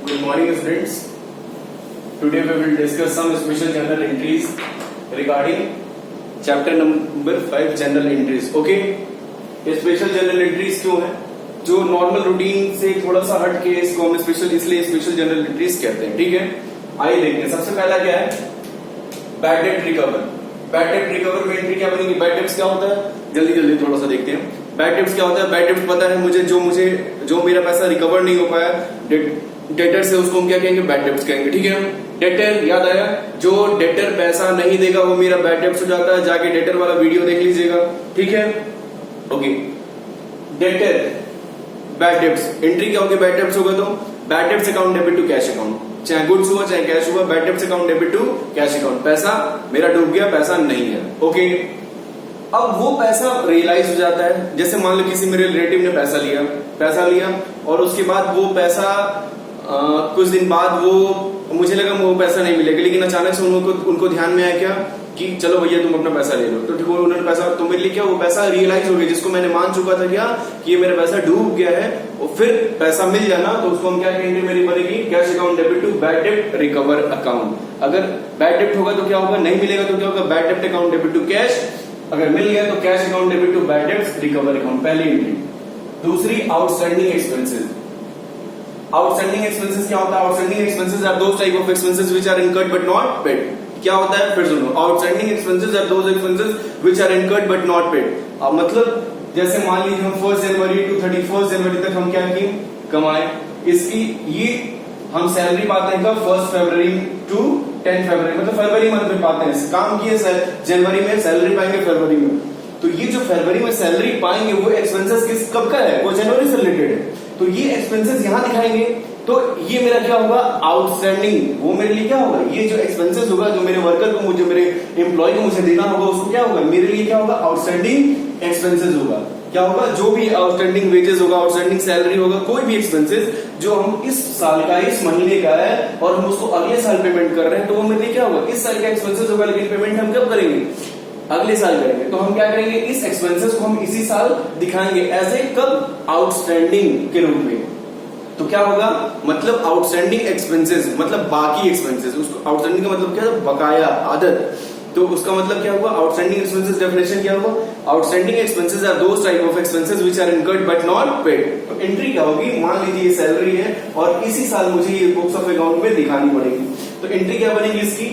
Good morning, students. Today we will discuss some special journal entries regarding chapter number 5 general entries. Okay? ये special general entries क्यों है? जो normal routine से थोड़ा सा हट के इसको हम स्पेशल इसलिए स्पेशल जनरल एंट्रीज कहते हैं. ठीक है, आइए देखते हैं. सबसे पहला क्या है? Bad debt recover. Bad debt recover में एंट्री क्या बनेगी? बैड डेट्स क्या होता है? जल्दी जल्दी थोड़ा सा देखते हैं. बैड डेट्स क्या होता है? बैड डेट्स पता है मुझे, जो मेरा पैसा रिकवर नहीं हो पाया डेटर से, उसको हम क्या कहेंगे? बैड डेट्स कहेंगे. ठीक है, डेटर याद आया? जो डेटर पैसा नहीं देगा वो मेरा बैड डेट्स हो जाता है. जाके डेटर वाला वीडियो देख लीजिएगा. ठीक है, okay. Debtor bad debts entry क्या होगी? बैड डेट्स होगा तो bad debts account debit to cash account. चाहे गुड्स हुआ चाहे कैश हुआ, bad debts account debit to cash account. पैसा मेरा डूब गया, पैसा नहीं है. ओके, अब वो पैसा रियलाइज हो जाता है. जैसे मान लो किसी मेरे रिलेटिव ने पैसा लिया और उसके बाद वो पैसा कुछ दिन बाद वो मुझे लगा वो पैसा नहीं मिलेगा, लेकिन अचानक से उनको ध्यान में आया क्या कि चलो भैया तुम अपना पैसा ले लो. तो ठीक, उन्होंने पैसा तो मेरे लिए क्या वो पैसा रियलाइज हो गया, जिसको मैंने मान चुका था क्या कि ये मेरा पैसा डूब गया है. और फिर पैसा मिल जाना तो उसको हम क्या कहेंगे? मेरी बनेगी cash account debit to bad debt recover account. अगर बैड डेट होगा तो क्या होगा? नहीं मिलेगा तो क्या होगा? Bad debt account debit to cash. अगर मिल गया तो cash account debit to bad debt recover account. पहली एंट्री. दूसरी, आउटस्टैंडिंग एक्सपेंसेस. आउटस्टैंडिंग एक्सपेंसेस क्या होता है? Outstanding expenses are those type of expenses which are incurred but not paid. क्या होता है? फिर सुनो. Outstanding expenses are those expenses which are incurred but not paid. अब मतलब जैसे मान लीजिए हम 1 जनवरी टू 31 जनवरी तक हम क्या किए? कमाए. इसकी ये हम सैलरी पाते हैं कब? 1 फरवरी टू 10 फरवरी, मतलब फरवरी मंथ में पाते हैं. काम किए जनवरी में, सैलरी पाएंगे फरवरी में. तो ये जो फरवरी में सैलरी पाएंगे वो एक्सपेंसेस कब का है? वो जनवरी से रिलेटेड है. तो ये एक्सपेंसेस यहां दिखाएंगे तो ये मेरा क्या होगा? आउटस्टैंडिंग. वो मेरे लिए क्या होगा? ये जो एक्सपेंसेस होगा, जो मेरे वर्कर को मुझे, मेरे एम्प्लॉय को मुझे देना होगा, उसको क्या होगा? मेरे लिए क्या होगा? आउटस्टैंडिंग एक्सपेंसेस होगा. क्या होगा? जो भी आउटस्टैंडिंग वेजेस होगा, आउटस्टैंडिंग सैलरी होगा, कोई भी एक्सपेंसेस जो हम इस साल का, इस महीने का है और हम उसको अगले साल पेमेंट कर रहे हैं, तो वो मेरे लिए क्या होगा? इस साल का एक्सपेंसेस होगा, लेकिन पेमेंट हम कब करेंगे? अगले साल करेंगे. तो हम क्या करेंगे? इस एक्सपेंसेस को हम इसी साल दिखाएंगे एज ए कब? आउटस्टैंडिंग के रूप में. तो क्या होगा? मतलब आउटस्टैंडिंग एक्सपेंसेस मतलब बाकी एक्सपेंसेस. उसको आउटस्टैंडिंग का मतलब क्या है? बकाया, आदत. तो उसका मतलब क्या हुआ? आउटस्टैंडिंग एक्सपेंसेस डेफिनेशन क्या हुआ? Outstanding expenses are those type of expenses which are incurred but not paid. तो एंट्री क्या होगी? मान लीजिए ये सैलरी है और इसी साल मुझे ये बुक्स ऑफ अकाउंट में दिखानी पड़ेगी. तो एंट्री क्या बनेगी इसकी?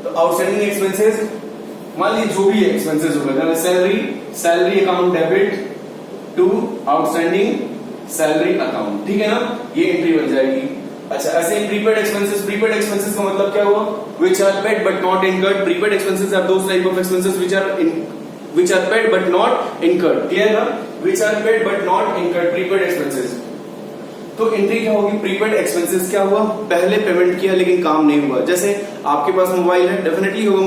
तो आउटस्टैंडिंग एक्सपेंसेस, मान लीजिए जो भी एक्सपेंसेस होगा, salary account debit to outstanding salary account. ठीक है ना? ये एंट्री बन जाएगी. अच्छा, ऐसे प्रीपेड एक्सपेंसेस का मतलब क्या हुआ? Which are paid but not incurred. Prepaid expenses are those type of expenses which are paid but not incurred. Clear ना? Which are paid but not incurred, prepaid expenses. तो एंट्री क्या होगी? Prepaid expenses क्या हुआ? पहले payment किया लेकिन काम नहीं हुआ. जैसे आपके पास मोबाइल है, डेफिनेटली होगा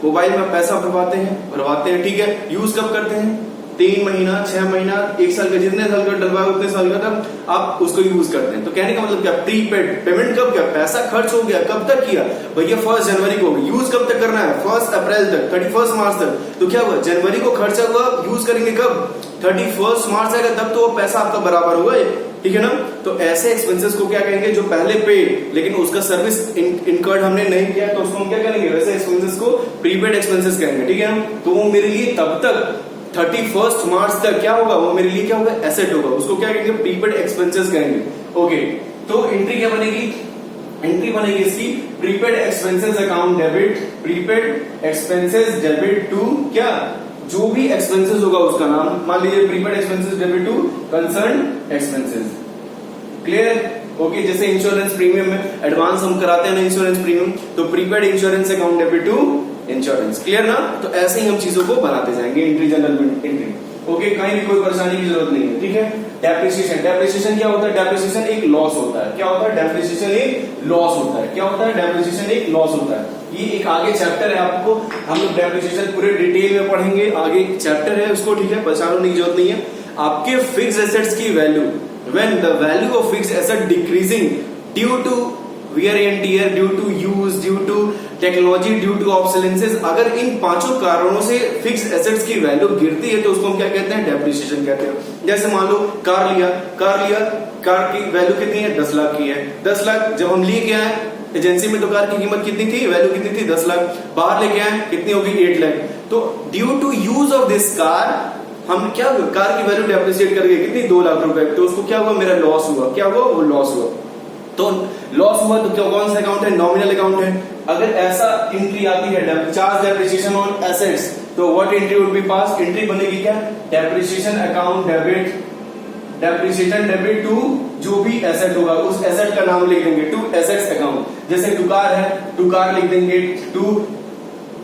मोबाइल में पैसा भरवाते हैं. ठीक है, यूज कब करते हैं? 3 महीना, 6 महीना, 1 साल का, जितने साल का डलवाया उतने साल का तब आप उसको यूज करते हैं. तो कहने का मतलब क्या? प्रीपेड. पेमेंट कब किया? पैसा खर्च हो गया, कब तक किया भैया? 1 जनवरी को. यूज कब तक करना है? 1 अप्रैल तक, 31 मार्च तक. तो क्या हुआ? जनवरी को खर्चा हुआ, यूज करेंगे कब? 31 मार्च आएगा तब तो वो पैसा आपका बराबर होगा. ठीक है ना? तो ऐसे एक्सपेंसेस को क्या कहेंगे? जो पहले पेड लेकिन उसका सर्विस इनकर्ड हमने नहीं किया, तो उसको हम क्या करेंगे? वैसे एक्सपेंसेस को प्रीपेड एक्सपेंसेस कहेंगे. ठीक है ना? तो वो मेरे लिए तब तक 31 मार्च तक क्या होगा? वो मेरे लिए क्या होगा? एसेट होगा. उसको क्या कहेंगे? प्रीपेड एक्सपेंसेस कहेंगे. ओके, तो एंट्री क्या बनेगी? एंट्री बनेगी इसकी prepaid expenses account debit. Prepaid expenses debit to क्या? जो भी एक्सपेंसेस होगा उसका नाम. मान लीजिए prepaid expenses debit to concern expenses. Clear? Okay, जैसे इंश्योरेंस प्रीमियम में एडवांस हम कराते हैं ना इंश्योरेंस प्रीमियम, तो prepaid insurance account debit to insurance. Clear ना? तो ऐसे ही हम चीजों को बनाते जाएंगे. Entry general entry. ओके, कहीं भी कोई परेशानी की जरूरत नहीं है. ठीक है. डेप्रिसिएशन क्या होता है? डेप्रिसिएशन एक लॉस होता है. क्या होता है? डेप्रिसिएशन एक लॉस होता है. क्या होता है? डेप्रिसिएशन एक लॉस होता है. ये एक आगे चैप्टर है, आपको हम लोग डेप्रिसिएशन पूरे डिटेल में पढ़ेंगे. आगे चैप्टर है उसको. ठीक है, परेशान की जरूरत नहीं है. आपके फिक्स एसेट्स की value, when the value of fix asset decreasing due to wear and tear, due to use, due to technology, due to obsolescences, अगर इन पांचों कारणों से फिक्स एसेट्स की वैल्यू गिरती है तो उसको हम क्या कहते हैं, डेप्रिसिएशन कहते हैं। जैसे मान लो कार लिया, कार की वैल्यू कितनी है, 10 लाख की है। 10 लाख जब हम लेके आए एजेंसी में तो कार की कीमत कितनी थी, वैल्यू कितनी थी, 10 लाख। बाहर लेके आए कितनी होगी, 8 लाख। तो due to use of this car हम क्या, कार की वैल्यू डेप्रिसिएट कर गए कितनी, 2 लाख रुपए। तो उसको क्या हुआ, मेरा लॉस हुआ। क्या हुआ, वो लॉस हुआ। तो लॉस हुआ तो क्या, कौन सा अकाउंट है, नॉमिनल अकाउंट है। अगर ऐसा एंट्री आती है, चार्ज डेप्रिसिएशन ऑन एसेट्स, तो what entry would be pass, entry बनेगी क्या, depreciation account debit, depreciation debit to जो भी एसेट होगा उस एसेट का नाम लिख देंगे, टू एसेट्स अकाउंट। जैसे टू कार है, टू कार लिख देंगे, टू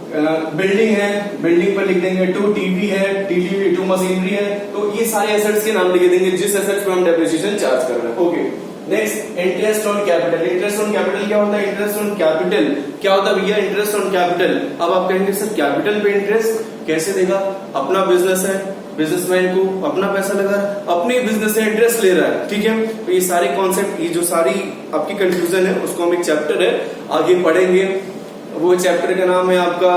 बिल्डिंग है, बिल्डिंग पर लिख देंगे, टू टीवी है, टीवी, टू मशीनरी है। तो ये सारे एसेट्स के नाम लिख देंगे जिस एसेट्स पे हम डेप्रिसिएशन चार्ज कर रहे हैं। Okay, next interest on capital. Interest on capital क्या होता है, इंटरेस्ट ऑन कैपिटल क्या होता है भैया, इंटरेस्ट ऑन कैपिटल। अब आप कहेंगे सर कैपिटल पे इंटरेस्ट कैसे देगा, अपना बिजनेस है, बिजनेसमैन को अपना पैसा लगा, अपने बिजनेस से इंटरेस्ट ले रहा है, ठीक है। तो ये सारे कॉन्सेप्ट, ये जो सारी आपकी कंफ्यूजन है उसको हम एक चैप्टर है आगे पढ़ेंगे। वो चैप्टर का नाम है आपका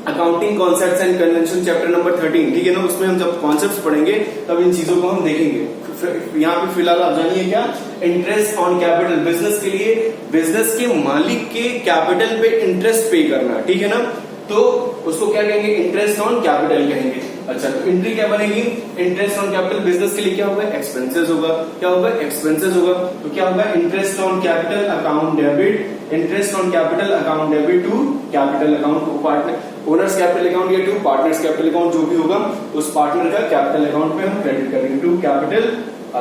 accounting concepts and convention, chapter number 13, ठीक है ना। उसमें हम जब कॉन्सेप्ट्स पढ़ेंगे तब इन चीजों को हम देखेंगे। यहाँ पे फिलहाल आप जानिए क्या, इंटरेस्ट ऑन कैपिटल, बिजनेस के लिए बिजनेस के मालिक के कैपिटल पे इंटरेस्ट पे करना, ठीक है ना। तो उसको क्या कहेंगे, इंटरेस्ट ऑन कैपिटल कहेंगे। अच्छा, तो एंट्री क्या बनेगी, इंटरेस्ट ऑन कैपिटल। बिजनेस के लिए क्या होगा, एक्सपेंसेस होगा। क्या होगा, एक्सपेंसेस होगा। तो क्या होगा, interest on capital account debit, interest on capital account debit to capital account, partner owners capital account या टू पार्टनर्स कैपिटल अकाउंट, जो भी होगा उस पार्टनर का कैपिटल अकाउंट में हम क्रेडिट करेंगे, टू कैपिटल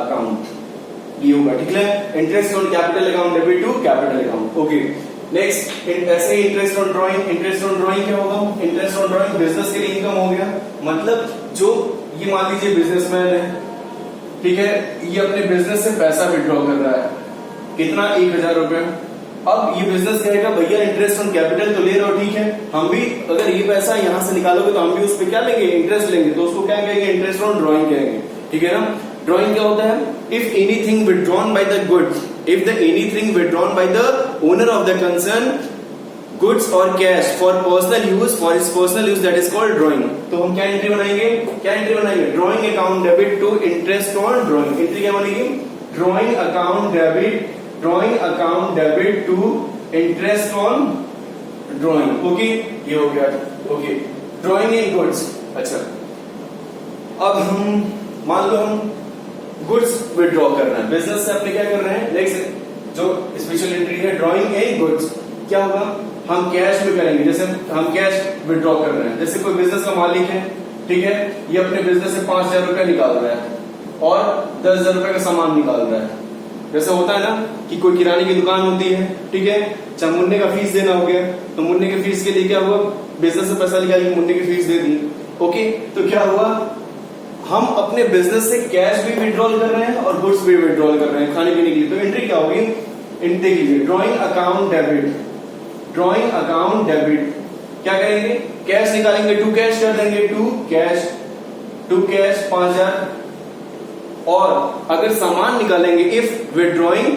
अकाउंट ये होगा, ठीक है। Interest on capital account debit to capital account. Okay, next ऐसे ही interest on drawing. Interest on drawing क्या होगा, इंटरेस्ट ऑन ड्राइंग बिजनेस के लिए इनकम हो गया। मतलब जो ये मान लीजिए बिजनेसमैन है, ठीक है, ये अपने बिजनेस से पैसा विड्रॉ कर रहा है, कितना, 1000 रुपए। अब ये बिजनेस कहेगा भैया इंटरेस्ट ऑन कैपिटल तो ले रहे हो, ठीक है, हम भी अगर ये पैसा यहां से निकालोगे तो हम भी उस पर क्या लेंगे, इंटरेस्ट लेंगे। तो उसको क्या कहेंगे, इंटरेस्ट ऑन ड्राइंग कहेंगे, ठीक है ना। ड्राइंग क्या होता है, if anything withdrawn by the goods, if the anything withdrawn by the owner of the concern goods or cash for personal use, for his personal use, that is called drawing। तो हम क्या entry बनाएंगे, क्या entry बनाएंगे, drawing account debit to interest on drawing. Entry क्या बनेगी, drawing account debit, drawing account debit to interest on drawing. Okay, ये हो गया। Okay, drawing in goods. अच्छा, अब हम मान लो हम गुड्स विड्रॉ कर रहे हैं, बिजनेस से अपने क्या कर रहे हैं, नेक्स्ट जो स्पेशल एंट्री है ड्रॉइंग इन गुड्स, क्या होगा, हम कैश में करेंगे। जैसे हम कैश विड्रॉ कर रहे हैं, जैसे कोई बिजनेस का मालिक है, ठीक है, ये अपने बिजनेस से 5000 रुपया निकाल रहा है और 10,000 रुपए का सामान निकाल रहा है। जैसे होता है ना कि कोई किराने की दुकान होती है, ठीक है, चाहे मुन्ने का फीस देना हो गया, तो मुन्ने के फीस के लिए क्या हुआ, बिजनेस से पैसा निकाल के मुन्ने की फीस दे दी। ओके, तो क्या हुआ, हम अपने बिजनेस से कैश भी विड्रॉल कर रहे हैं और गुड्स भी विड्रॉल कर रहे हैं खाने पीने के लिए। तो एंट्री क्या होगी, एंट्री कीजिए, drawing account debit, drawing account debit क्या करेंगे, कैश निकालेंगे, टू कैश कर देंगे, टू कैश 5000। और अगर सामान निकालेंगे, इफ विड्रॉइंग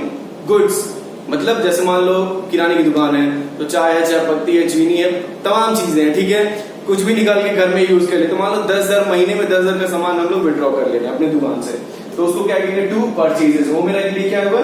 गुड्स, मतलब जैसे मान लो किराने की दुकान है तो चाय है, चाय पत्ती है, चीनी है, तमाम चीजें हैं, ठीक है, कुछ भी निकाल के घर में यूज कर ले। तो मान लो 10,000 महीने में 10,000 का सामान हम लोग विड्रॉ कर ले रहे हैं अपने दुकान से, तो उसको क्या कहेंगे, टू परचेजेस। वो मेरा लिए क्या हुआ,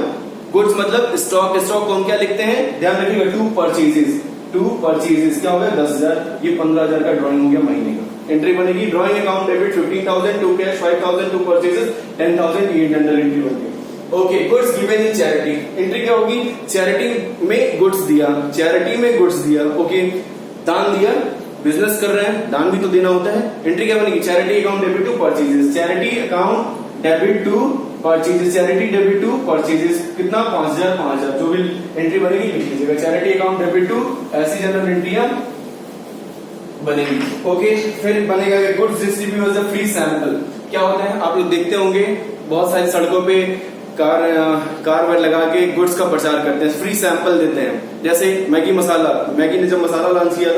गुड्स मतलब स्टॉक, स्टॉक को हम क्या लिखते हैं, ध्यान रखिएगा, टू परचेजेस, टू परचेजेस क्या हो गया 10,000, ये 15,000 का ड्रॉइंग हो गया महीने का। एंट्री बनेगी drawing account debit 15,000, to cash 5,000, to purchases 10,000, ये जनरल एंट्री बन गई। Okay, goods given in charity. Entry क्या होगी, चैरिटी में गुड्स दिया, चैरिटी में गुड्स दिया। ओके, दान दिया, बिजनेस कर रहे हैं, दान भी तो देना होता है। एंट्री क्या बनेगी, charity account debit to purchases, charity account debit to purchases, charity debit to purchases, कितना 5,000 5,000, जो भी एंट्री बनेगी लिख लीजिएगा, चैरिटी अकाउंट डेबिट टू, ऐसी जनरल एंट्रियां बनेगी। ओके, फिर बनेगा goods distribute as a free sample. क्या होता है, आप लोग देखते होंगे बहुत सारी सड़कों पे कार वार लगा के गुड्स का प्रचार करते हैं, फ्री सैंपल देते हैं। जैसे मैगी मसाला, मैगी ने जब मसाला लॉन्च किया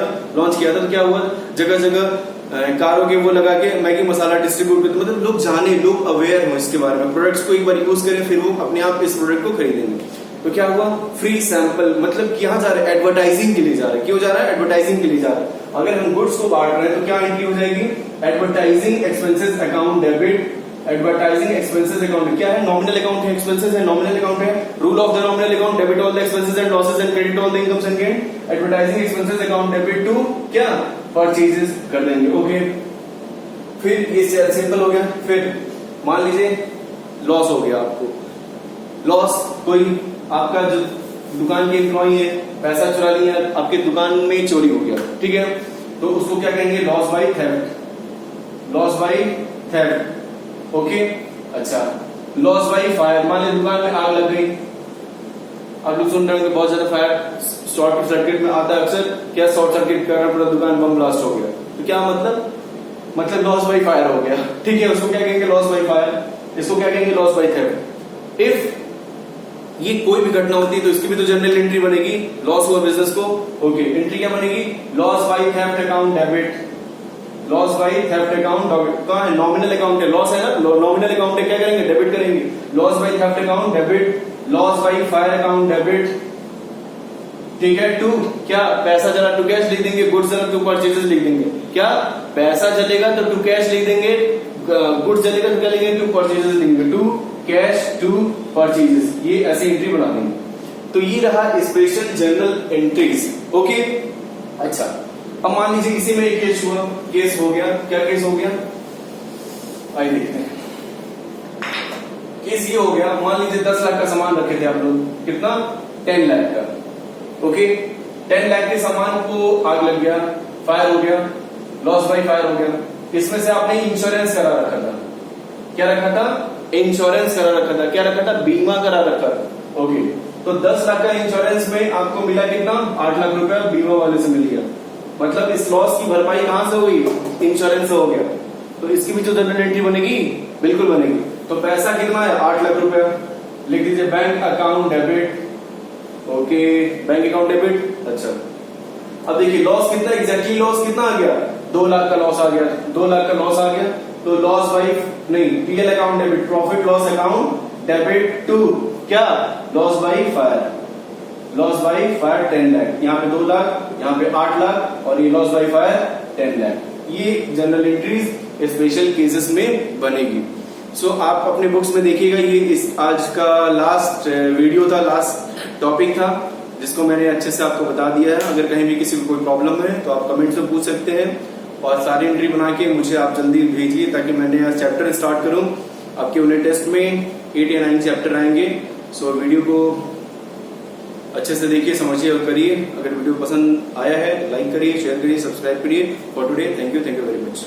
था तो क्या हुआ, जगह जगह कारों के वो लगा के मैगी मसाला डिस्ट्रीब्यूट करते, मतलब लोग जाने, लोग अवेयर हो इसके बारे में, प्रोडक्ट्स को एक बार यूज करें फिर वो अपने आप इस प्रोडक्ट को खरीदेंगे। तो क्या हुआ, फ्री सैंपल, मतलब कि यहाँ जा रहा है एडवर्टाइजिंग के लिए जा रहा है। क्यों जा रहा है, एडवर्टाइजिंग के लिए जा रहा है। अगर हम गुड्स को बांट रहे हैं तो क्या एंट्री हो जाएगी, advertising expenses account debit. Advertising expenses account क्या है, नॉमिनल अकाउंट है, एक्सपेंसेस है, नॉमिनल अकाउंट है। Rule of the nominal account, debit all the expenses and losses and credit all the incomes and gain. Advertising expenses account debit to क्या, purchases कर देंगे। Okay, फिर ये सिंपल हो गया। फिर मान लीजिए लॉस हो गया, आपको लॉस, कोई आपका जो दुकान के एम्प्लॉई है पैसा चुरा लिया, आपके दुकान में चोरी हो गया, ठीक है, तो उसको क्या कहेंगे, loss by theft, loss by theft. Okay, अच्छा, लॉस बाय फायर, मान लीजिए दुकान में आग लग गई, आप लोग सुन रहे होंगे बहुत ज्यादा फायर, शॉर्ट सर्किट में आता है अक्सर, क्या शॉर्ट सर्किट कर रहा, पूरा दुकान बम ब्लास्ट हो गया, तो क्या मतलब लॉस बाय फायर हो गया, ठीक है, उसको क्या कहेंगे, लॉस बाय फायर। इसको क्या कहेंगे, लॉस बाय थेफ्ट। इफ ये कोई भी घटना होती है तो इसकी भी तो जनरल एंट्री बनेगी, लॉस हुआ बिजनेस को। ओके, एंट्री क्या बनेगी, loss by theft account debit, loss by theft account debit. कहां है, नॉमिनल अकाउंट है, लॉस है ना, नॉमिनल अकाउंट है, क्या करेंगे, डेबिट करेंगे, loss by theft account debit, loss by fire account debit, ठीक है। टू क्या, पैसा जला टू कैश लिख देंगे, गुड्स जला टू परचेजेस लिख देंगे। क्या, पैसा जलेगा तो टू कैश लिख देंगे, गुड्स जलेगा तो क्या लिखेंगे, टू परचेजेस लिखेंगे, टू कैश टू परचेजेस, ये ऐसी एंट्री बना देंगे। तो ये रहा स्पेशल जर्नल एंट्रीज। ओके, अच्छा, अब मान लीजिए किसी में एक केस हुआ, केस हो गया, क्या केस हो गया, आइए देखते हैं। केस ये हो गया, मान लीजिए 10 लाख का सामान रखे थे आप लोग, कितना, 10 लाख का। ओके, 10 लाख के सामान को आग लग गया, फायर हो गया, लॉस बाय फायर हो गया। इसमें से आपने इंश्योरेंस करा रखा था, क्या रखा था, इंश्योरेंस करा रखा था, क्या रखा था, बीमा करा रखा था। ओके, तो 10 लाख का इंश्योरेंस में आपको मिला कितना, 8 लाख रुपया बीमा वाले से मिल गया, मतलब इस लॉस की भरपाई कहां से हुई, इंश्योरेंस से हो गया। तो इसकी भी जो जनरल एंट्री बनेगी, बिल्कुल बनेगी। तो पैसा कितना है, 8 लाख रुपया, लिख दीजिए bank account debit. Okay, bank account debit. अच्छा, अब देखिए लॉस कितना, एग्जैक्टली लॉस कितना आ गया, 2 लाख का लॉस आ गया, 2 लाख का लॉस आ गया, तो लॉस बाय नहीं, PL account debit, profit loss account debit to क्या, loss by fire, loss by fire 10 lakh, यहाँ पे 2 लाख, यहाँ पे 8 लाख, और ये लॉस बाय फायर 10 लाख। ये जनरल एंट्रीज स्पेशल केसेस में बनेगी। सो आप अपने बुक्स में देखिएगा, ये इस आज का लास्ट वीडियो था, लास्ट टॉपिक था, जिसको मैंने अच्छे से आपको बता दिया है। अगर कहीं भी किसी को कोई प्रॉब्लम है तो आप कमेंट्स में पूछ सकते हैं, और सारी एंट्री बना के मुझे आप जल्दी भेजिए, ताकि मैं नया चैप्टर स्टार्ट करूं। आपके यूनिट टेस्ट में 8 या 9 चैप्टर आएंगे। सो वीडियो को अच्छे से देखिए, समझिए और करिए। अगर वीडियो पसंद आया है लाइक करिए, शेयर करिए, सब्सक्राइब करिए। For today thank you very much.